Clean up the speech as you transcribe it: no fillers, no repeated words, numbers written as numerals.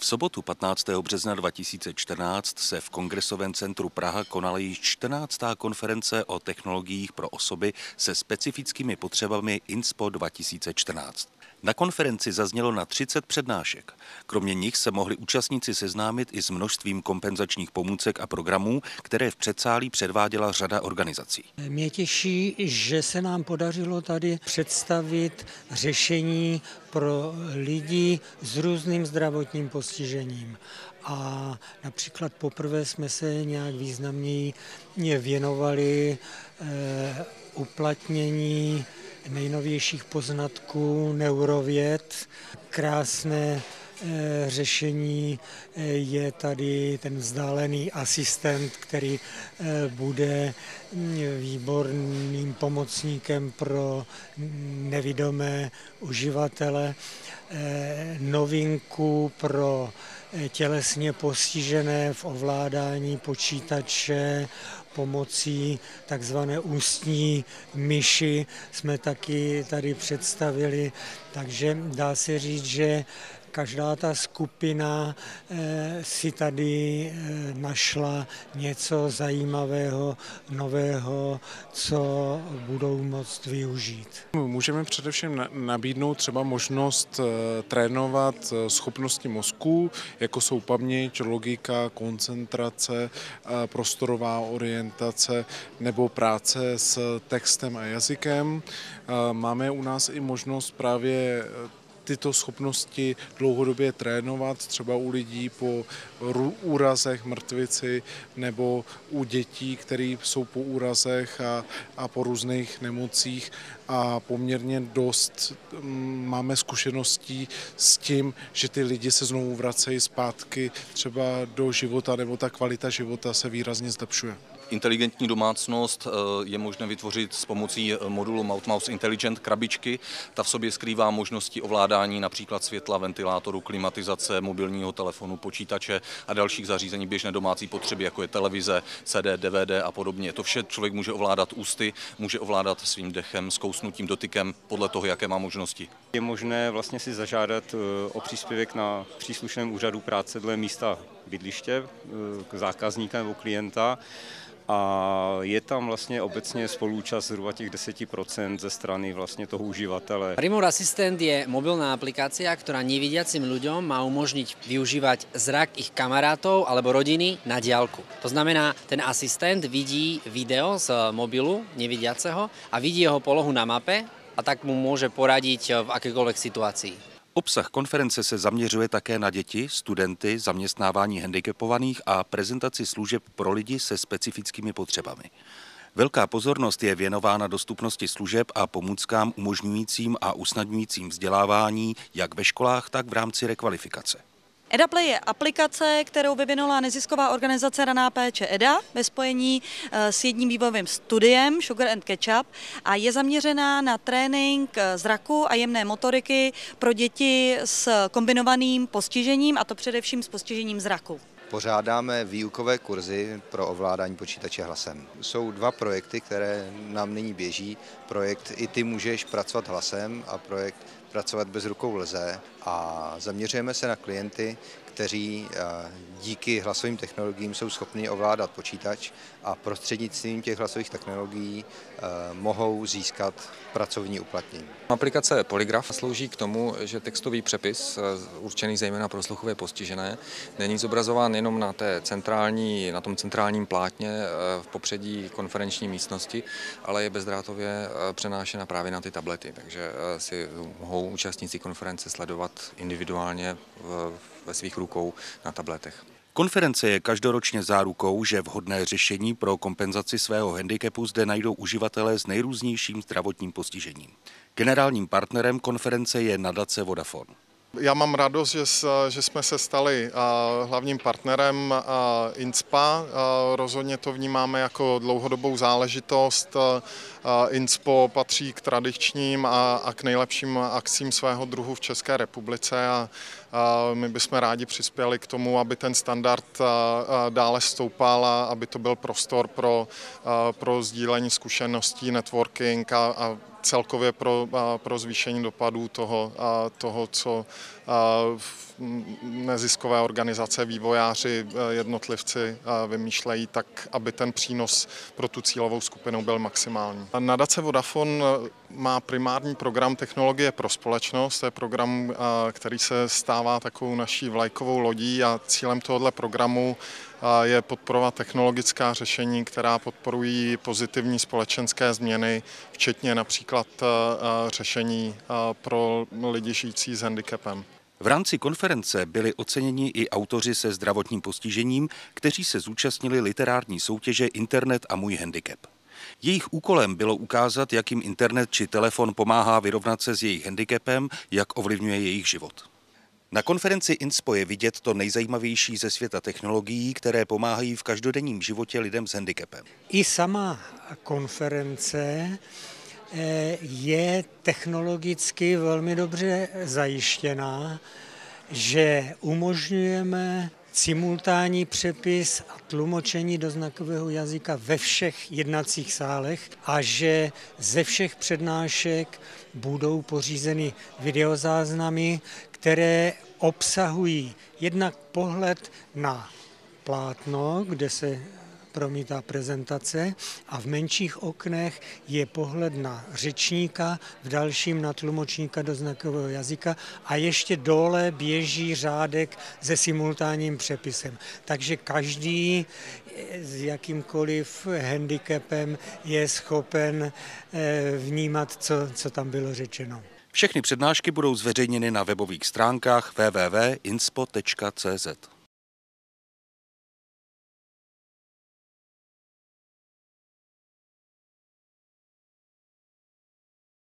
V sobotu 15. března 2014 se v Kongresovém centru Praha konala již 14. konference o technologiích pro osoby se specifickými potřebami INSPO 2014. Na konferenci zaznělo na 30 přednášek. Kromě nich se mohli účastníci seznámit i s množstvím kompenzačních pomůcek a programů, které v předsálí předváděla řada organizací. Mě těší, že se nám podařilo tady představit řešení pro lidi s různým zdravotním postižením. A například poprvé jsme se nějak významněji věnovali uplatnění nejnovějších poznatků neurověd. Krásné řešení je tady ten vzdálený asistent, který bude výborným pomocníkem pro nevidomé uživatele. Novinku pro tělesně postižené v ovládání počítače pomocí takzvané ústní myši jsme taky tady představili, takže dá se říct, že každá ta skupina si tady našla něco zajímavého, nového, co budou moct využít. Můžeme především nabídnout třeba možnost trénovat schopnosti mozku, jako jsou paměť, logika, koncentrace, prostorová orientace nebo práce s textem a jazykem. Máme u nás i možnost právě tyto schopnosti dlouhodobě trénovat, třeba u lidí po úrazech, mrtvici nebo u dětí, které jsou po úrazech a po různých nemocích. A poměrně dost máme zkušeností s tím, že ty lidi se znovu vracejí zpátky třeba do života, nebo ta kvalita života se výrazně zlepšuje. Inteligentní domácnost je možné vytvořit s pomocí modulu Mouth Intelligent krabičky. Ta v sobě skrývá možnosti ovládání například světla, ventilátoru, klimatizace, mobilního telefonu, počítače a dalších zařízení běžné domácí potřeby, jako je televize, CD, DVD a podobně. To vše člověk může ovládat ústy, může ovládat svým dechem, zkousnutím, dotykem, podle toho, jaké má možnosti. Je možné vlastně si zažádat o příspěvek na příslušném úřadu práce dle místa bydliště k zákazníka nebo klienta. A je tam vlastně obecně spoluúčast zhruba těch 10% ze strany vlastně toho uživatele. Remote Assistant je mobilná aplikácia, ktorá nevidiacim ľuďom má umožniť využívať zrak ich kamarátov alebo rodiny na diaľku. To znamená, ten asistent vidí video z mobilu nevidiaceho a vidí jeho polohu na mape a tak mu môže poradiť v akékoľvek situácii. Obsah konference se zaměřuje také na děti, studenty, zaměstnávání handicapovaných a prezentaci služeb pro lidi se specifickými potřebami. Velká pozornost je věnována dostupnosti služeb a pomůckám umožňujícím a usnadňujícím vzdělávání jak ve školách, tak v rámci rekvalifikace. EDAPlay je aplikace, kterou vyvinula nezisková organizace Raná péče EDA ve spojení s jedním vývojovým studiem Sugar and Ketchup a je zaměřená na trénink zraku a jemné motoriky pro děti s kombinovaným postižením, a to především s postižením zraku. Pořádáme výukové kurzy pro ovládání počítače hlasem. Jsou dva projekty, které nám nyní běží. Projekt I ty můžeš pracovat hlasem a projekt Pracovat bez rukou lze, a zaměřujeme se na klienty, kteří díky hlasovým technologiím jsou schopni ovládat počítač a prostřednictvím těch hlasových technologií mohou získat pracovní uplatnění. Aplikace Polygraf slouží k tomu, že textový přepis, určený zejména pro sluchově postižené, není zobrazován jenom na tom centrálním plátně v popředí konferenční místnosti, ale je bezdrátově přenášena právě na ty tablety, takže si mohou účastníci konference sledovat individuálně ve svých rukou na tabletech. Konference je každoročně zárukou, že vhodné řešení pro kompenzaci svého handicapu zde najdou uživatelé s nejrůznějším zdravotním postižením. Generálním partnerem konference je nadace Vodafone. Já mám radost, že jsme se stali hlavním partnerem INSPA. Rozhodně to vnímáme jako dlouhodobou záležitost. INSPO patří k tradičním a k nejlepším akcím svého druhu v České republice a my bychom rádi přispěli k tomu, aby ten standard dále stoupal a aby to byl prostor pro sdílení zkušeností, networking a celkově pro zvýšení dopadů toho, co neziskové organizace, vývojáři, jednotlivci vymýšlejí, tak aby ten přínos pro tu cílovou skupinu byl maximální. Nadace Vodafone má primární program Technologie pro společnost, to je program, který se stává takovou naší vlajkovou lodí a cílem tohoto programu je podporovat technologická řešení, která podporují pozitivní společenské změny, včetně například řešení pro lidi žijící s handicapem. V rámci konference byli oceněni i autoři se zdravotním postižením, kteří se zúčastnili literární soutěže Internet a můj handicap. Jejich úkolem bylo ukázat, jak jim internet či telefon pomáhá vyrovnat se s jejich handicapem, jak ovlivňuje jejich život. Na konferenci INSPO je vidět to nejzajímavější ze světa technologií, které pomáhají v každodenním životě lidem s handicapem. I sama konference je technologicky velmi dobře zajištěná, že umožňujeme simultánní přepis a tlumočení do znakového jazyka ve všech jednacích sálech a že ze všech přednášek budou pořízeny videozáznamy, které obsahují jednak pohled na plátno, kde se promítá prezentace, a v menších oknech je pohled na řečníka, v dalším na tlumočníka do znakového jazyka a ještě dole běží řádek se simultánním přepisem. Takže každý s jakýmkoliv handicapem je schopen vnímat, co tam bylo řečeno. Všechny přednášky budou zveřejněny na webových stránkách www.inspo.cz.